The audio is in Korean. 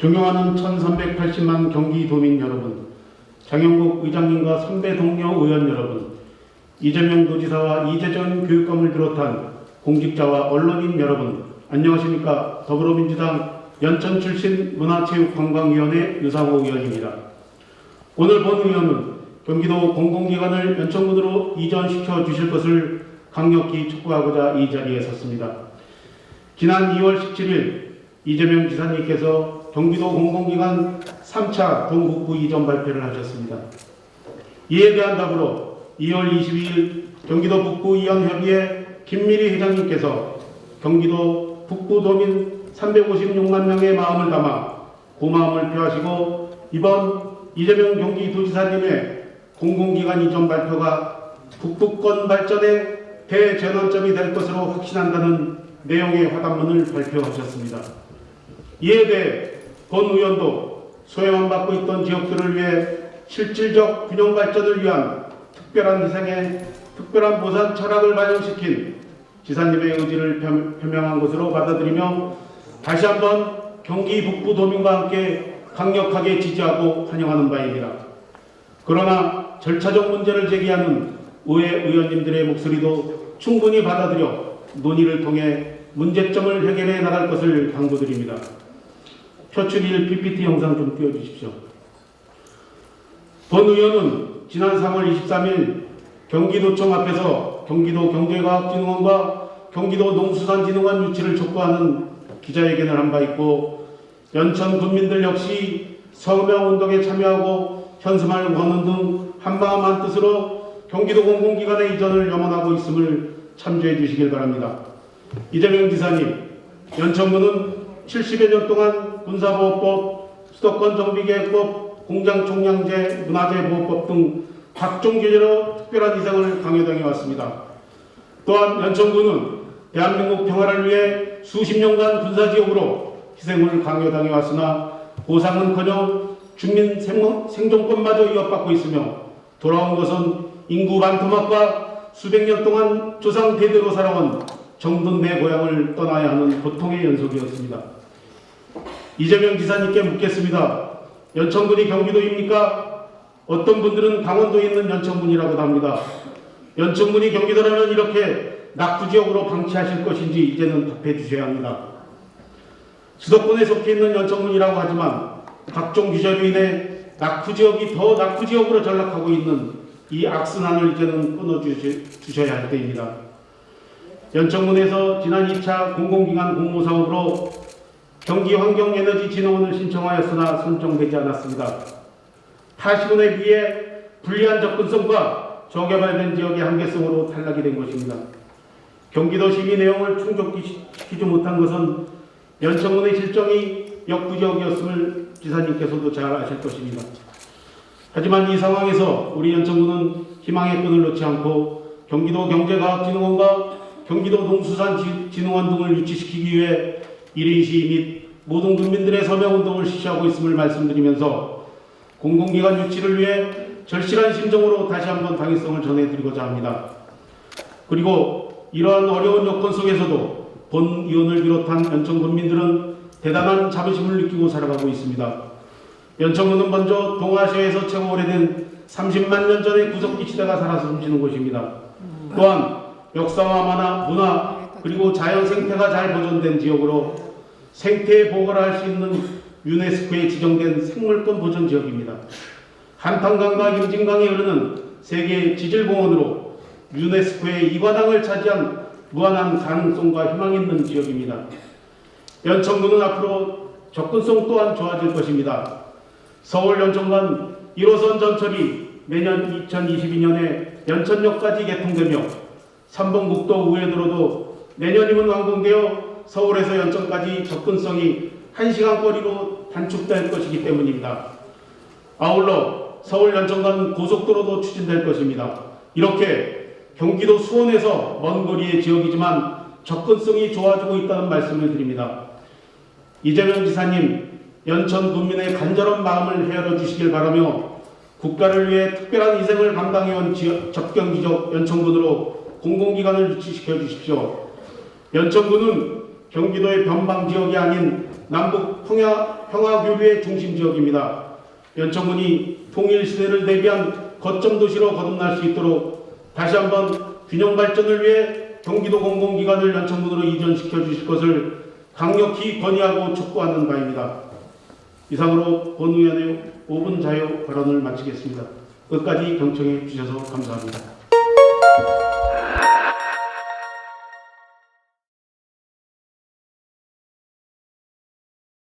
존경하는 1380만 경기도민 여러분, 장영국 의장님과 선배 동료 의원 여러분, 이재명 도지사와 이재정 교육감을 비롯한 공직자와 언론인 여러분, 안녕하십니까. 더불어민주당 연천 출신 문화체육관광위원회 유상호 의원입니다. 오늘 본 의원은 경기도 공공기관을 연천군으로 이전시켜 주실 것을 강력히 촉구하고자 이 자리에 섰습니다. 지난 2월 17일 이재명 지사님께서 경기도 공공기관 3차 동북부 이전 발표를 하셨습니다. 이에 대한 답으로 2월 22일 경기도 북부이전협의회 김미리 회장님께서 경기도 북부도민 356만 명의 마음을 담아 고마움을 표하시고 이번 이재명 경기도지사님의 공공기관 이전 발표가 북부권 발전의 대전환점이 될 것으로 확신한다는 내용의 화답문을 발표하셨습니다. 이에 대해 본 의원도 소외만 받고 있던 지역들을 위해 실질적 균형 발전을 위한 특별한 희생에 특별한 보상 철학을 반영시킨 지사님의 의지를 표명한 것으로 받아들이며 다시 한번 경기 북부도민과 함께 강력하게 지지하고 환영하는 바입니다. 그러나 절차적 문제를 제기하는 의회 의원님들의 목소리도 충분히 받아들여 논의를 통해 문제점을 해결해 나갈 것을 당부드립니다. 표출 1 PPT 영상 좀 띄워주십시오. 본 의원은 지난 3월 23일 경기도청 앞에서 경기도 경제과학진흥원과 경기도 농수산진흥원 유치를 촉구하는 기자회견을 한 바 있고 연천 군민들 역시 서명운동에 참여하고 현수막을 거는 등 한마음 한뜻으로 경기도 공공기관의 이전을 염원하고 있음을 참조해 주시길 바랍니다. 이재명 지사님, 연천군은 70여 년 동안 군사보호법, 수도권 정비계획법, 공장총량제, 문화재보호법 등 각종 규제로 특별한 희생을 강요당해 왔습니다. 또한 연천군은 대한민국 평화를 위해 수십 년간 군사지역으로 희생을 강요당해 왔으나 보상은커녕 주민 생존권마저 위협받고 있으며 돌아온 것은 인구 반토막과 수백 년 동안 조상 대대로 살아온 정든 내 고향을 떠나야 하는 고통의 연속이었습니다. 이재명 지사님께 묻겠습니다. 연천군이 경기도입니까? 어떤 분들은 강원도에 있는 연천군이라고도 합니다. 연천군이 경기도라면 이렇게 낙후지역으로 방치하실 것인지 이제는 답해 주셔야 합니다. 수도권에 속해 있는 연천군이라고 하지만 각종 규제로 인해 낙후지역이 더 낙후지역으로 전락하고 있는 이 악순환을 이제는 끊어주셔야 할 때입니다. 연천군에서 지난 2차 공공기관 공모사업으로 경기환경에너지진흥원을 신청하였으나 선정되지 않았습니다. 타시군에 비해 불리한 접근성과 저개발된 지역의 한계성으로 탈락이 된 것입니다. 경기도 시민 내용을 충족시키지 못한 것은 연천군의 실정이 역부족이었음을 지사님께서도 잘 아실 것입니다. 하지만 이 상황에서 우리 연천군은 희망의 끈을 놓지 않고 경기도 경제과학진흥원과 경기도 농수산진흥원 등을 유치시키기 위해 1인 시위 및 모든 국민들의 서명운동을 실시하고 있음을 말씀드리면서 공공기관 유치를 위해 절실한 심정으로 다시 한번 당위성을 전해드리고자 합니다. 그리고 이러한 어려운 여건 속에서도 본 의원을 비롯한 연천 군민들은 대단한 자부심을 느끼고 살아가고 있습니다. 연천군은 먼저 동아시아에서 최고 오래된 30만 년 전의 구석기 시대가 살아서 숨쉬는 곳입니다. 또한 역사와 만화, 문화, 그리고 자연 생태가 잘 보존된 지역으로 생태 보호를 할 수 있는 유네스코에 지정된 생물권 보존 지역입니다. 한탄강과 임진강이 흐르는 세계 지질공원으로 유네스코의 이관왕을 차지한 무한한 가능성과 희망이 있는 지역입니다. 연천군은 앞으로 접근성 또한 좋아질 것입니다. 서울 연천간 1호선 전철이 내년 2022년에 연천역까지 개통되며 3번 국도 우회도로도 내년이면 완공되어 서울에서 연천까지 접근성이 1시간 거리로 단축될 것이기 때문입니다. 아울러 서울 연천간 고속도로도 추진될 것입니다. 이렇게 경기도 수원에서 먼 거리의 지역이지만 접근성이 좋아지고 있다는 말씀을 드립니다. 이재명 지사님, 연천 국민의 간절한 마음을 헤아려 주시길 바라며 국가를 위해 특별한 희생을 감당해온 접경지역 연천군으로 공공기관을 유치시켜 주십시오. 연천군은 경기도의 변방 지역이 아닌 남북 평화교류의 중심 지역입니다. 연천군이 통일시대를 대비한 거점 도시로 거듭날 수 있도록 다시 한번 균형 발전을 위해 경기도 공공기관을 연천군으로 이전시켜 주실 것을 강력히 건의하고 촉구하는 바입니다. 이상으로 본 의원의 5분 자유 발언을 마치겠습니다. 끝까지 경청해 주셔서 감사합니다.